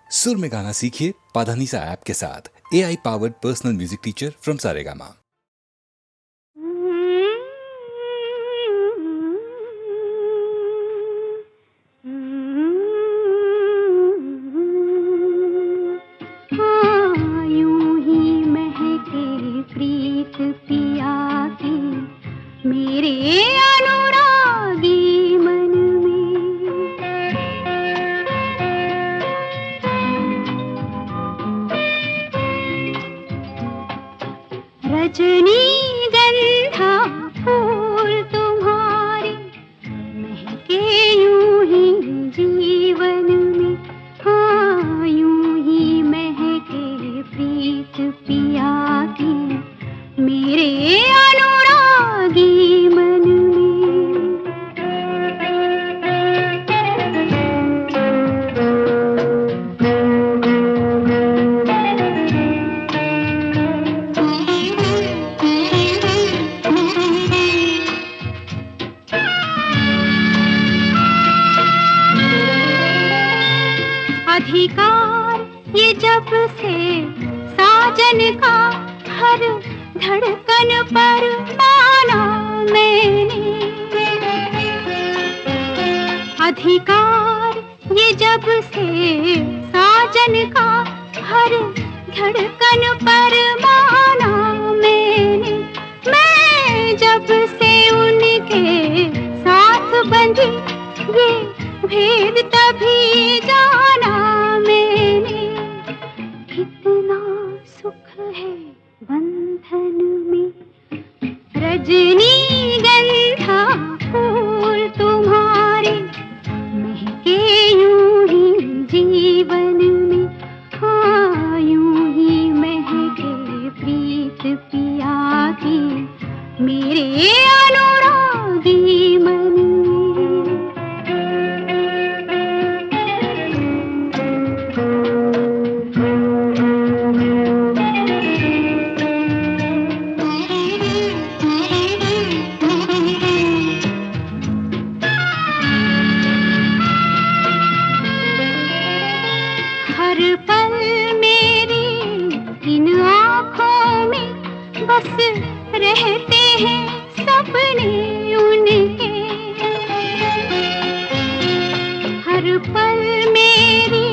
सुर में गाना सीखिए पाधानीसा ऐप के साथ। AI powered personal music teacher from Saregama. यूं ही महके प्रीत पिया की मेरे अनुरागी मन में, रजनीगंधा फूल तुम्हारे महके यूं ही जीवन में। हाँ, यूं ही महके प्रीत पिया की मेरे अनुरागी मन अधिकार ये जब से साजन का हर धड़कन पर माना मैंने। अधिकार ये जब से साजन का हर धड़कन पर माना मैंने। मैं जब से उनके साथ बंधी ये भेद तभी जाना मैंने। कितना सुख है बंधन में, रजनीगंधा फूल तुम्हारे महके यूं ही जीवन में। हाँ, यूं ही महके प्रीत पिया की मेरे अनुरागी मन में। हर पल मेरी इन आँखों में बस रहते हैं सपने उनके। हर पल मेरी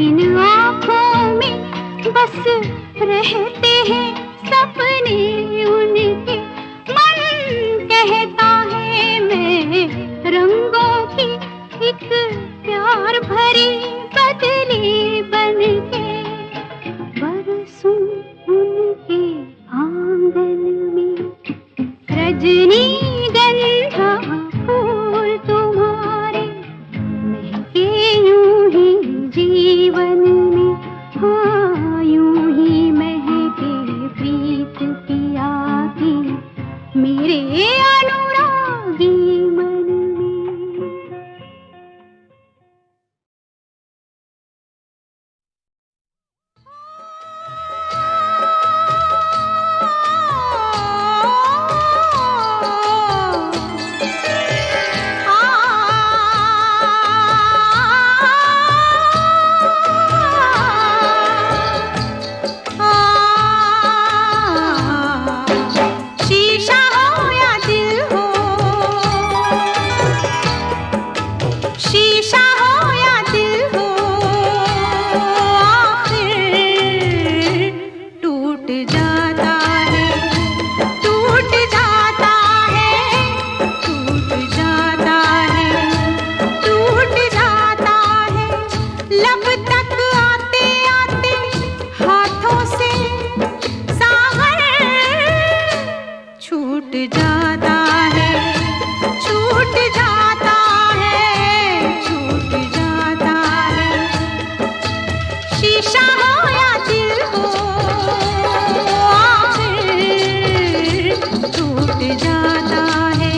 इन आँखों में बस रहते हैं सपने उनके। मन कहता है मैं रंगों की एक प्यार भरी बदली बनके बरसूं उनके आंगन में। रजनीगंधा फूल तुम्हारे महके यूं ही जीवन में। हाँ, यूं ही महके प्रीत पिया की मेरे अनुरागी मन में। शीशा हो या दिल हो, शीशा हो या दिल हो, आखिर टूट जाता है, टूट जाता है, टूट जाता है, टूट जाता है। लब तक आते आते हाथों से सागर छूट जाता है, छूट जाता है, छूट जाता है। शीशा हो या दिल हो, आखिर टूट जाता है।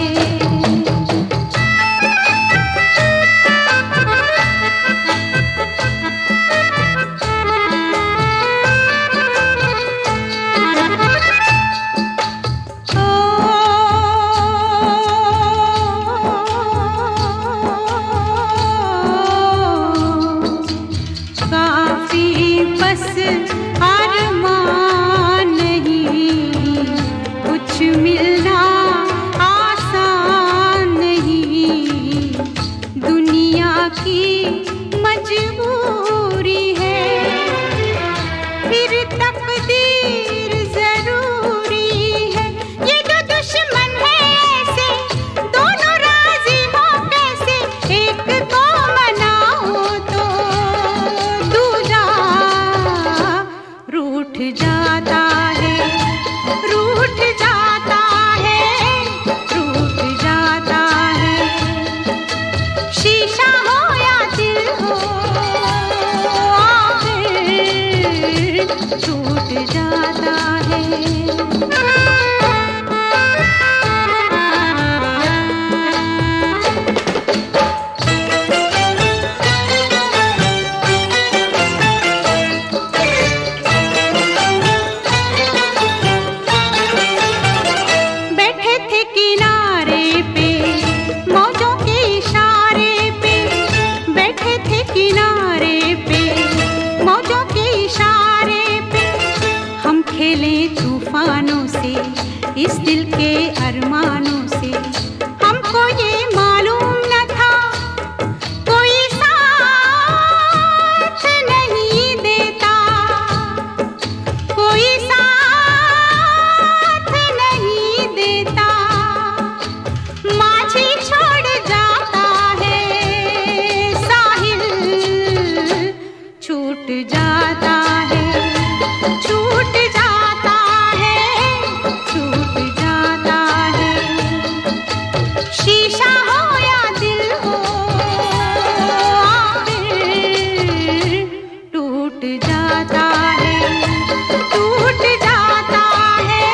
बस अरमान नहीं, कुछ मिलना आसान नहीं, दुनिया की मजबूरी है, फिर तकदीर जरूरी है। ये दो दुश्मन है ऐसे, दोनों राजी हो कैसे, एक को मनाओ तो दूजा रूठ जाता है, रूठ जाता है, रूठ जाता है। शीशा हो या दिल हो, आखिर टूट जाता है। बैठे थे किनारे पे मौजों के इशारे पे, बैठे थे किनारे पे मौजों के इशारे पे, हम खेले तूफानों से, इस दिल के अरमानों से, हमको ये मालूम न था कोई साथ नहीं देता, कोई साथ नहीं देता, माझी छोड़ जाता है, साहिल छूट जाता है, छूट जाता है, छूट जाता है। शीशा हो या दिल हो, आखिर टूट जाता है, टूट जाता है,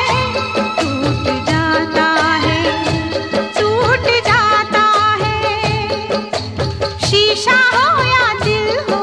टूट जाता है, टूट जाता है। शीशा हो या दिल हो।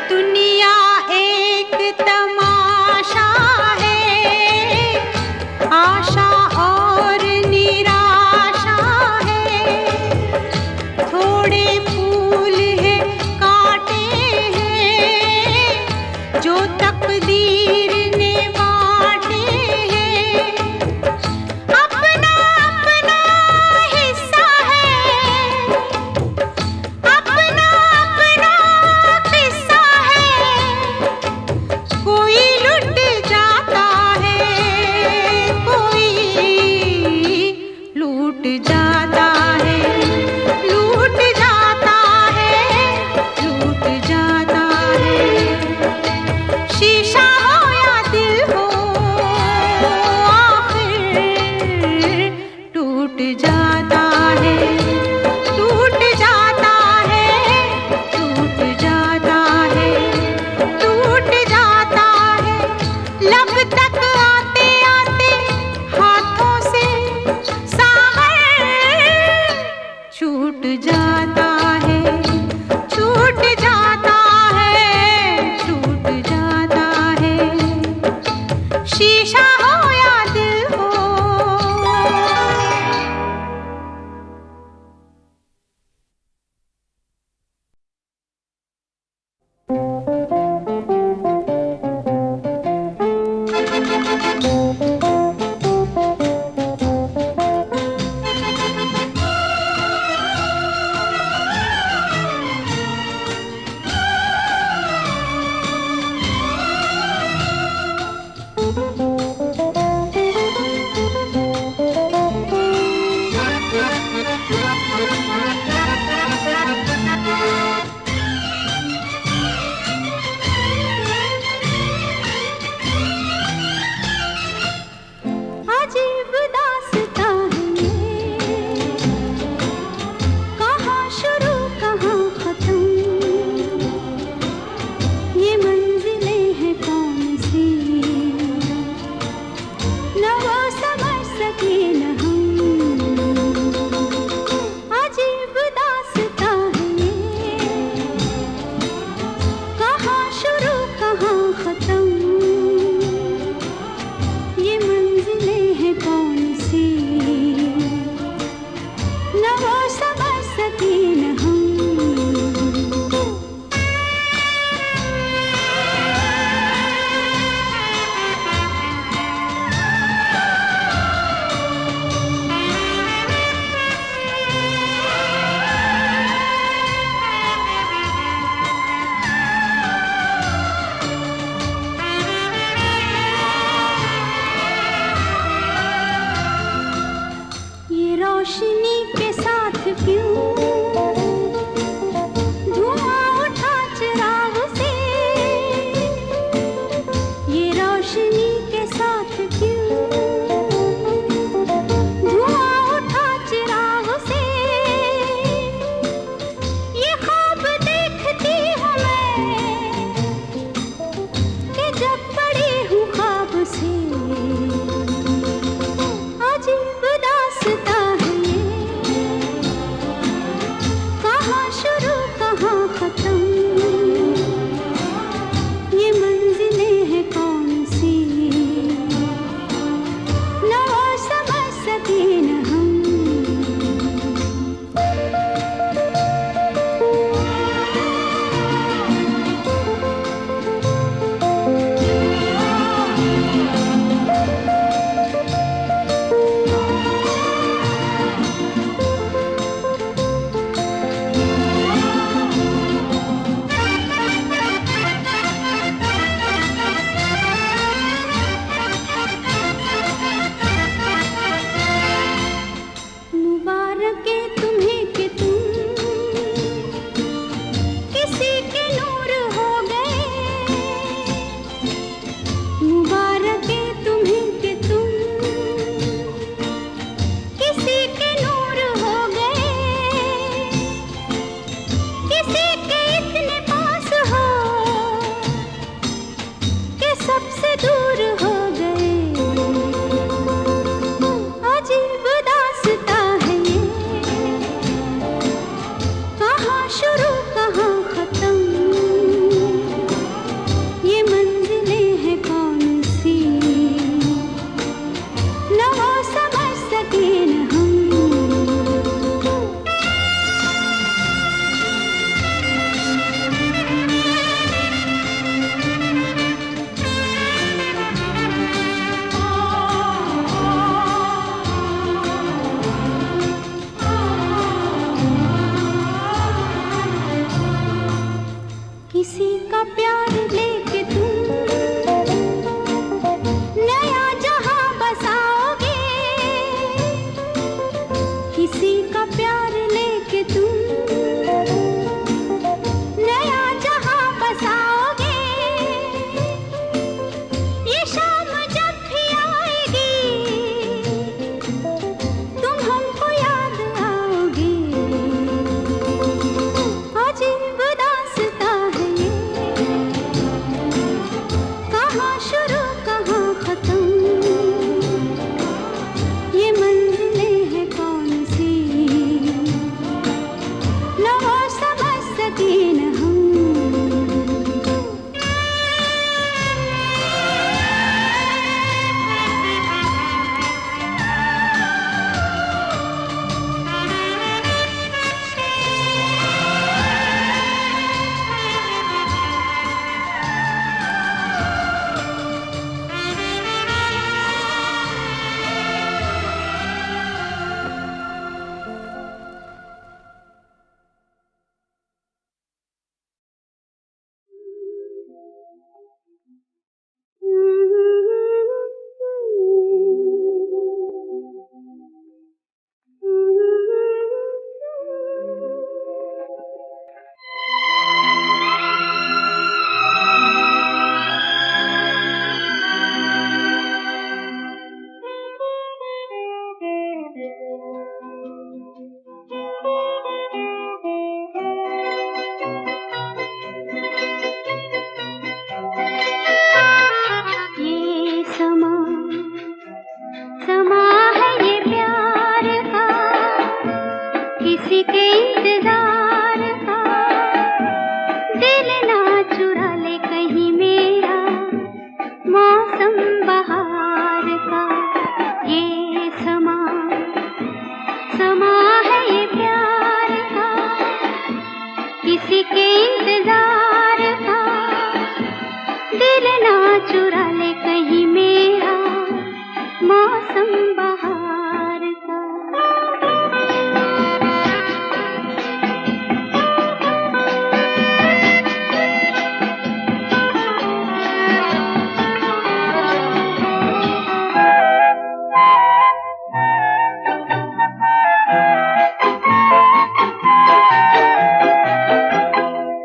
दुनिया एक तमाशा है, आशा और निराशा है, थोड़े फूल है कांटे हैं, जो तकदीर ने बांटे हैं, अपना अपना हिस्सा है, अपना अपना किस्सा है, कोई लुट जाता है, कोई लूट जाता है, लूट जाता है, लूट जाता है। शीशा हो या दिल हो, आखिर टूट जाता है, टूट जाता है, टूट जाता है, टूट जाता है। लब तक आते आते हाथों से सागर छूट जाता है, छूट जाता है, छूट जाता है। शीशा हो या दिल हो। किसी के इंतजार का, दिल ना चुरा ले कहीं मेरा, मौसम बहार का। ये समा समा है ये प्यार का, किसी के इंतजार का, दिल ना चुरा ले कहीं मेरा, मौसम बहार का।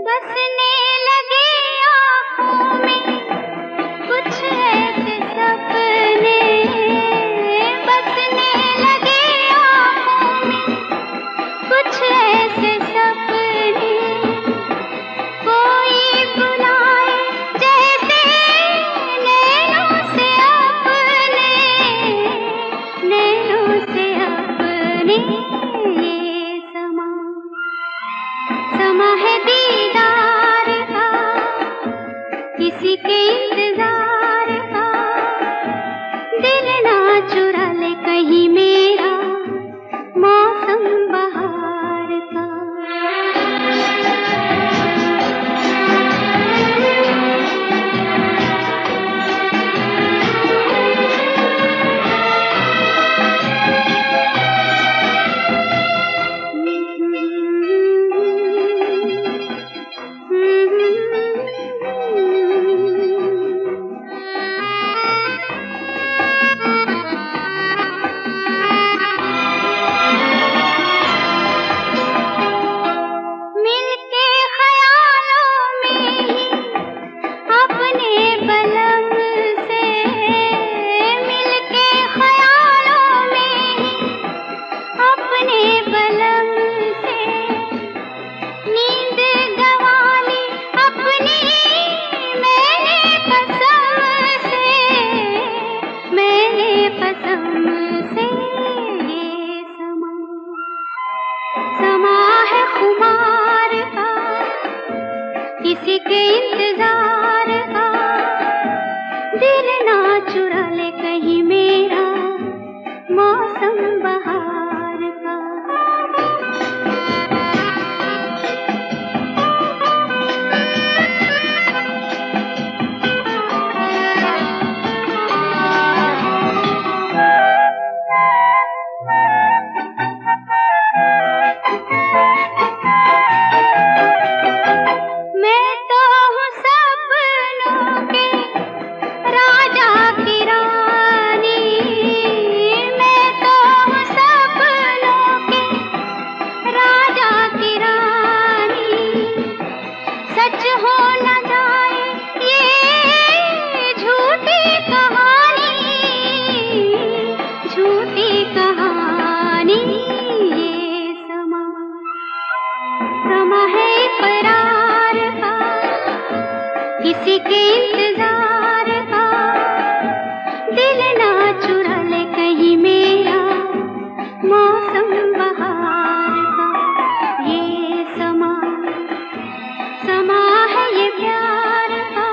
बसने लगे आँखों में कुछ ऐसे सपने, बसने लगे आँखों में कुछ ऐसे सपने, कोई बुलाए जैसे नैनों से अपने, नैनों से अपने। ये समा समा है दीदार का, किसी के इंतजार का, दिल ना चुरा ले कहीं मेरा, मौसम बहार का। मिलके ख्यालों में ही अपने बलम से, मिलके ख्यालों में ही अपने बलम से, नींद गंवा ली अपनी मैंने कसम से, मैंने कसम से। ये समा समा है खुमार का, किसी के इंतजार का, दिल ना चुरा ले कहीं मेरा, मौसम बहार का। मैं तो हूँ सपनों के राजा की रानी, मैं तो हूँ सपनों के राजा की रानी, सच हो न जाए ये झूठी कहानी, झूठी कहानी। ये समा समा है इकरार का, किसी के इंतजार का, दिल ना चुरा ले कहीं मेरा, मौसम बहार का। ये समा समा है ये प्यार का।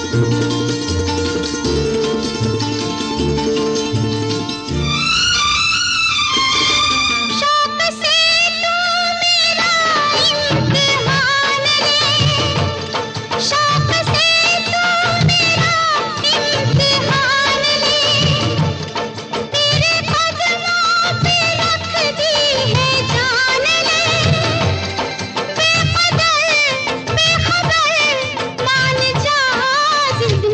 शौक से तू मेरा इम्तिहान ले, शौक से तू मेरा इम्तिहान ले, तेरे कदमों पे रख दी है जान ले, बेखबर मान जा जिंदगी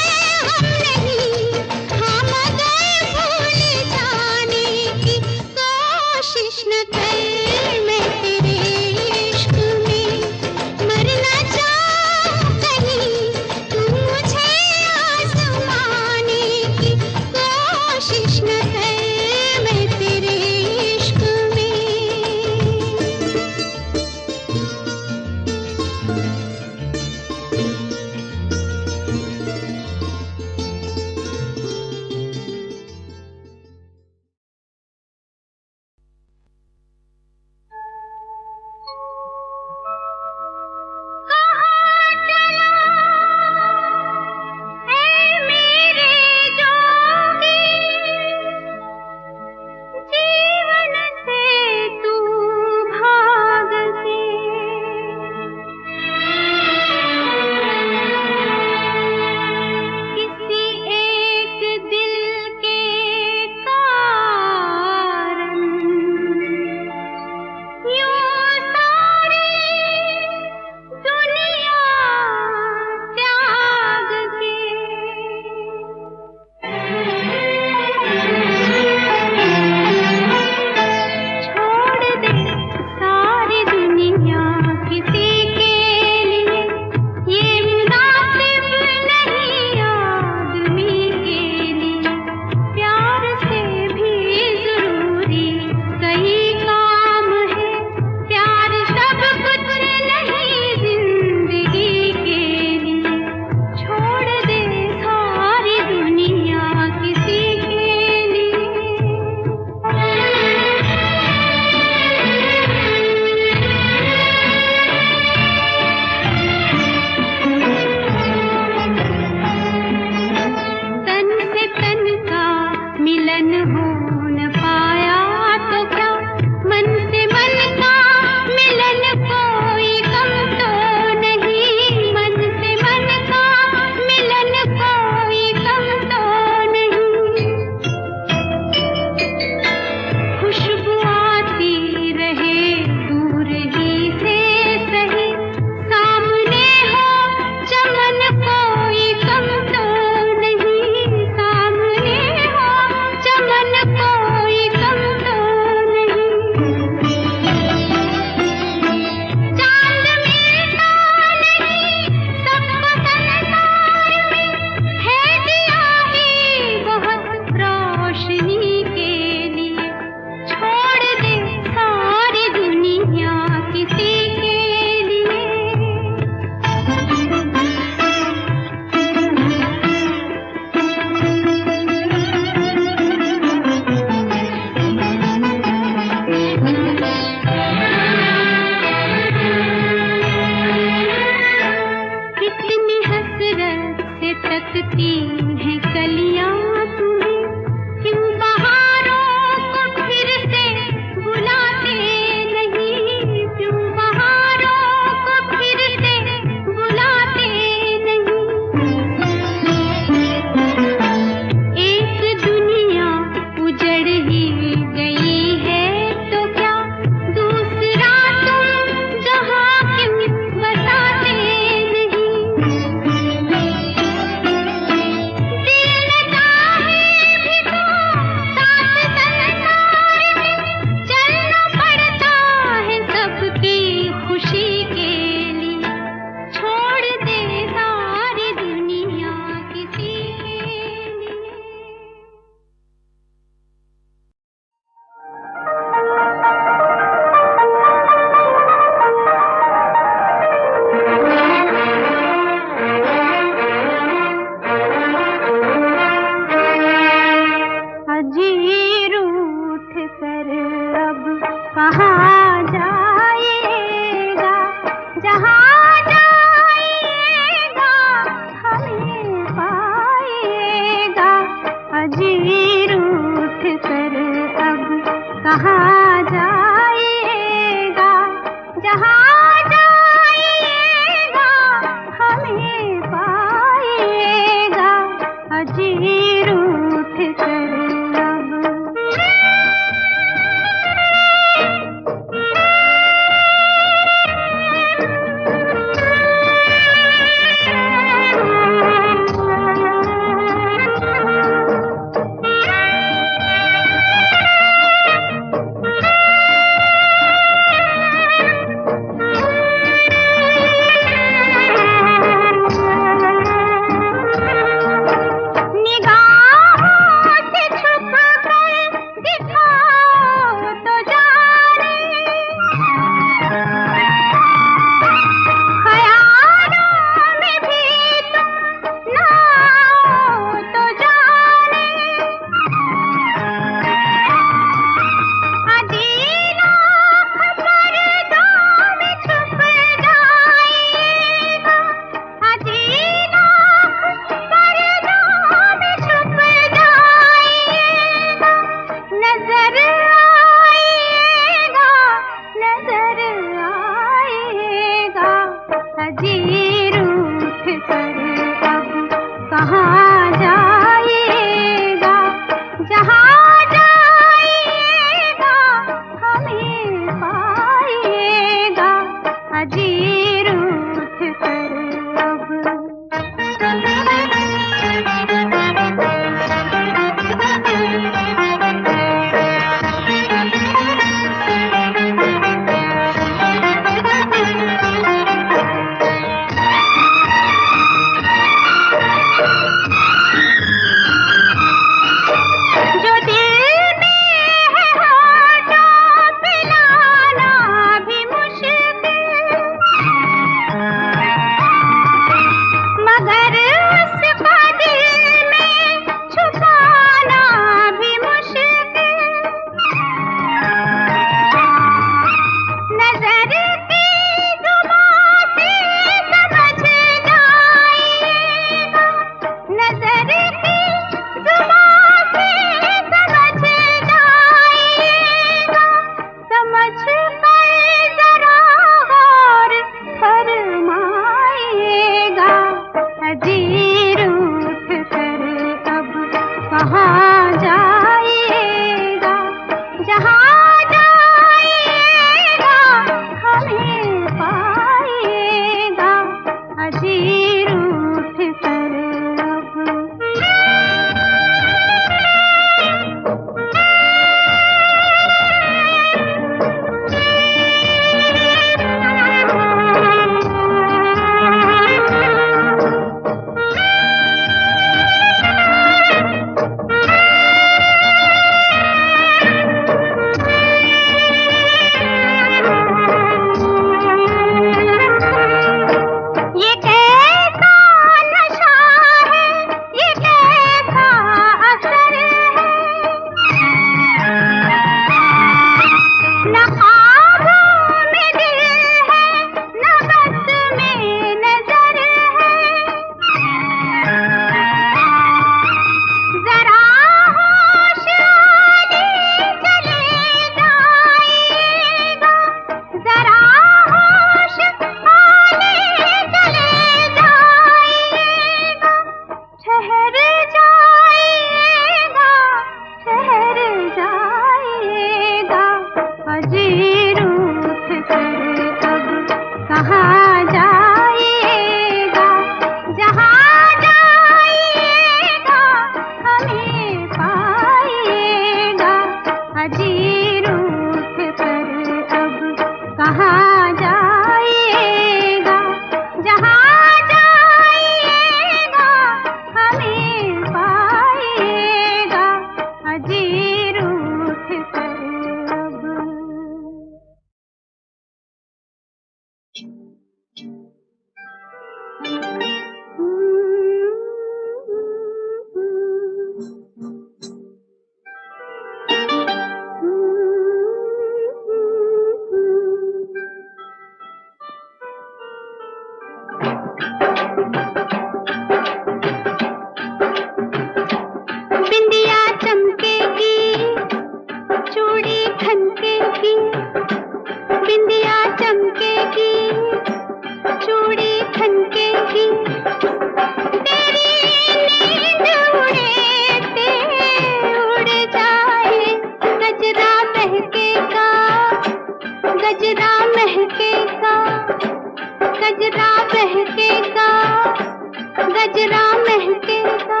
गजरा महकेगा,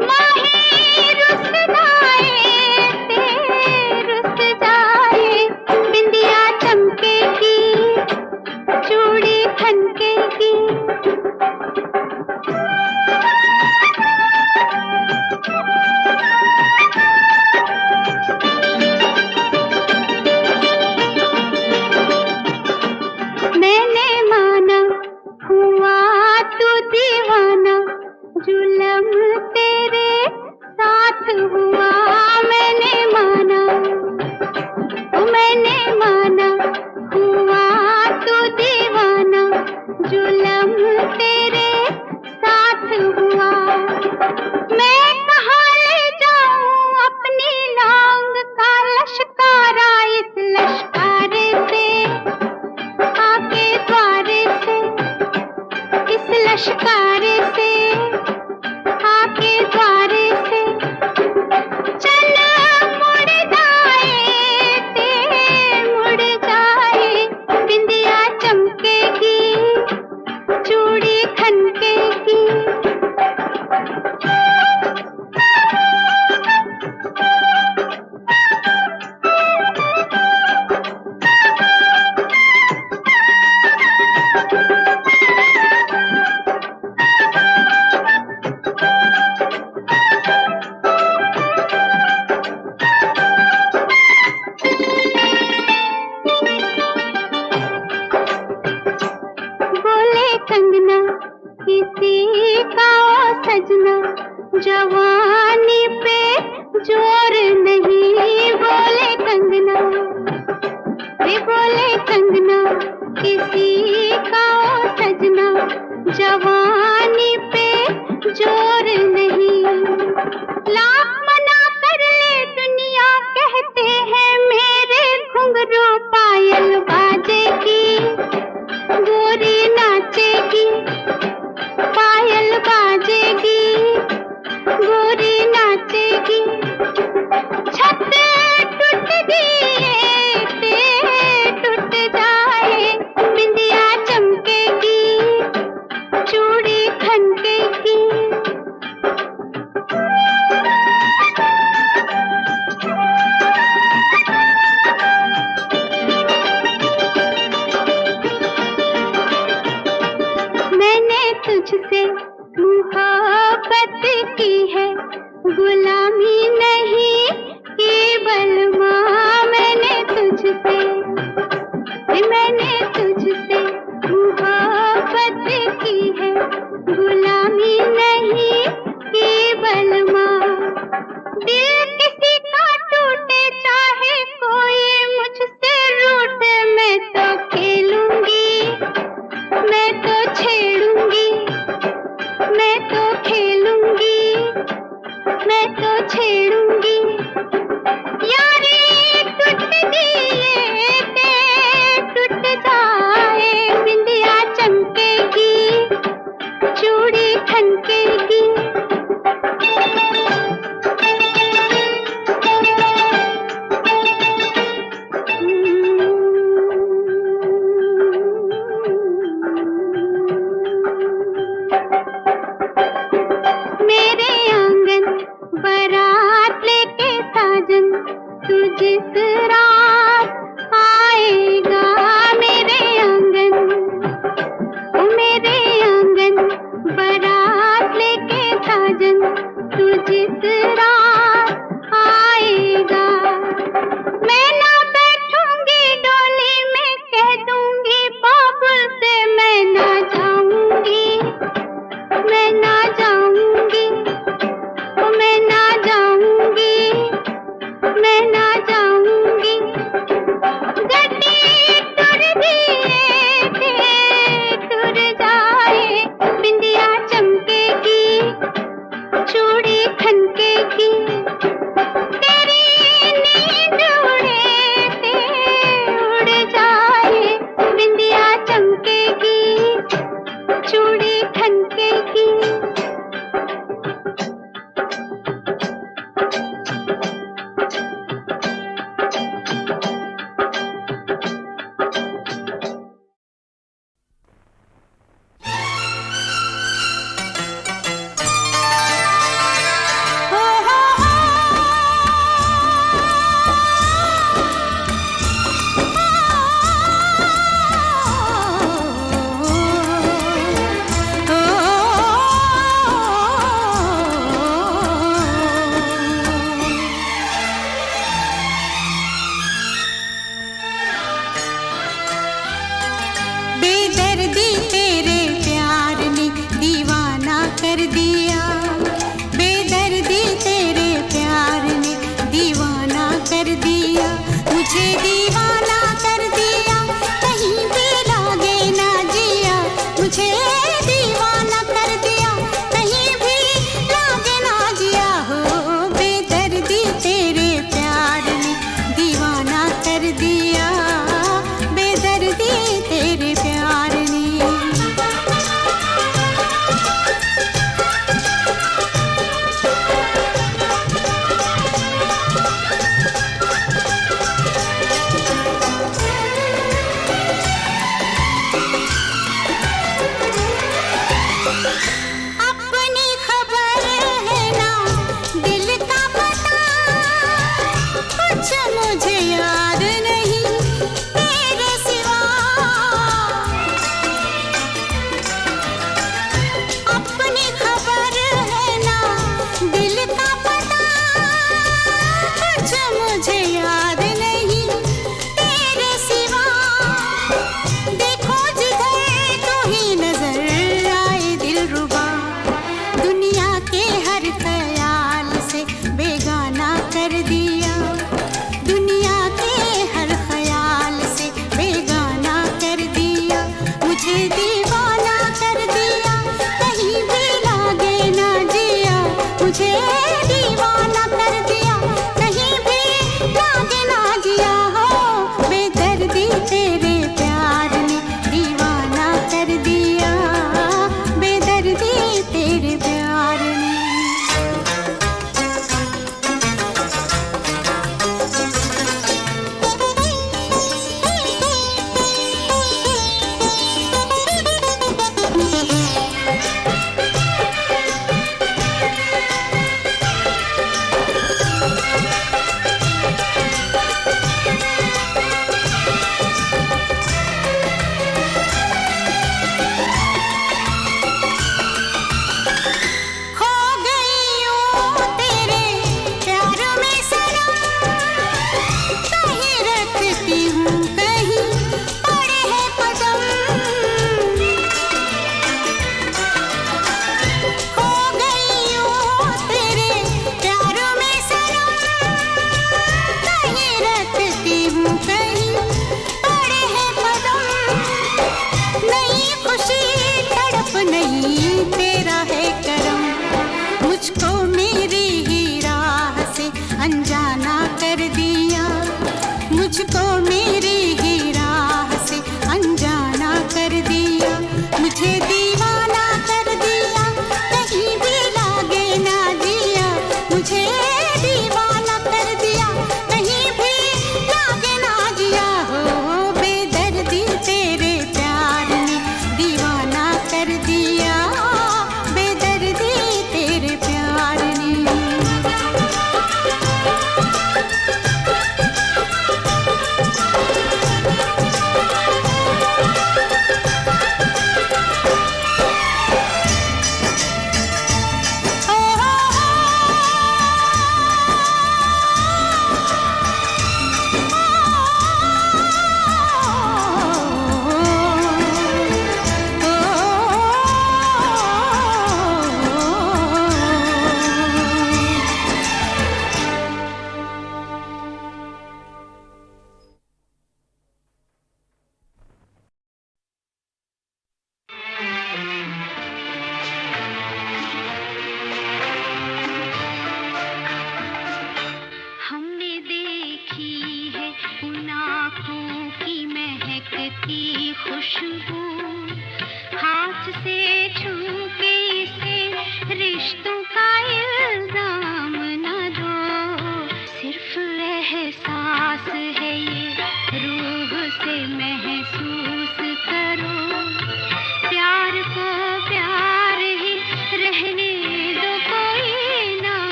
माही रुस जाए ते रुस जाए, बिंदिया चमकेगी, चूड़ी खनकेगी। मैंने माना हुआ तू दीवाना, जुल्म तेरे साथ हुआ। मैंने माना हुआ तू दीवाना, जुल्म तेरे साथ हुआ। मैं कहाँ ले जाऊं अपनी लांग का लश्कारा, इस लश्कारे से आके द्वारे से, इस लश्कारे से आके द्वारे से। चल मुड़ जाए ते मुड़ जाए, बिंदिया चमकेगी, चूड़ी खनकेगी। बोले कंगना किसी का ओ सजना, जवानी पे जोर नहीं। बोले कंगना, वे बोले कंगना किसी का ओ सजना, जवानी पे जोर नहीं। लाख मना कर ले दुनिया, कहते हैं मेरे घुंघरू पायल बाजेगी, गोरी नाचेगी, पायल बाजेगी, गोरी नाचेगी। छत टूट दिए ते टूट जाए, बिंदिया चमकेगी, चूड़ी खनकेगी। मैंने तुझसे मोहब्बत की है, गुलामी नहीं की बलमा। मैंने तुझसे मोहब्बत की है, गुलामी नहीं की बलमा। दिल किसी का टूटे चाहे कोई मुझसे रूठे, मैं तो खेलूंगी, मैं तो छेड़ूंगी, मैं तो खेलूंगी, मैं तो छेड़ूंगी। यारी टूट दिए ते टूट जाए, बिंदिया चमकेगी, चूड़ी खनकेगी। मेरे आंगन बारात लेके साजन, तू जिस रात आएगा। मेरे आंगन बारात लेके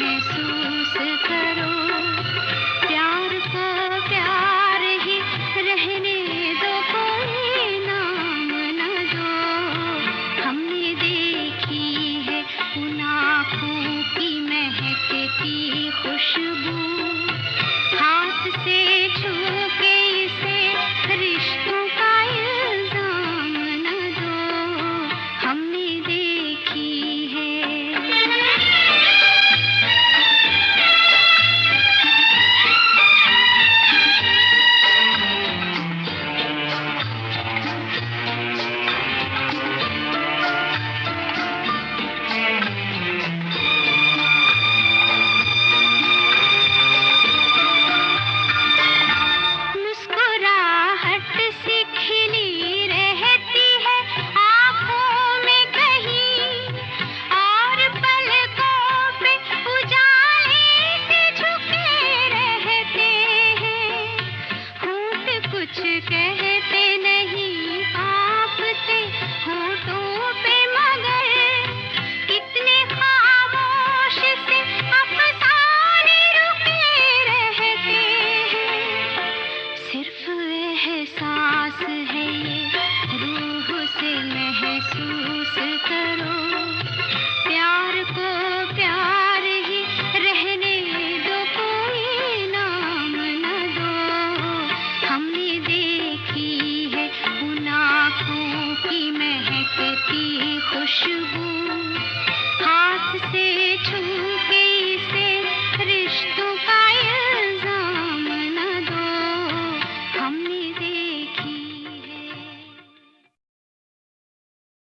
महसूस करो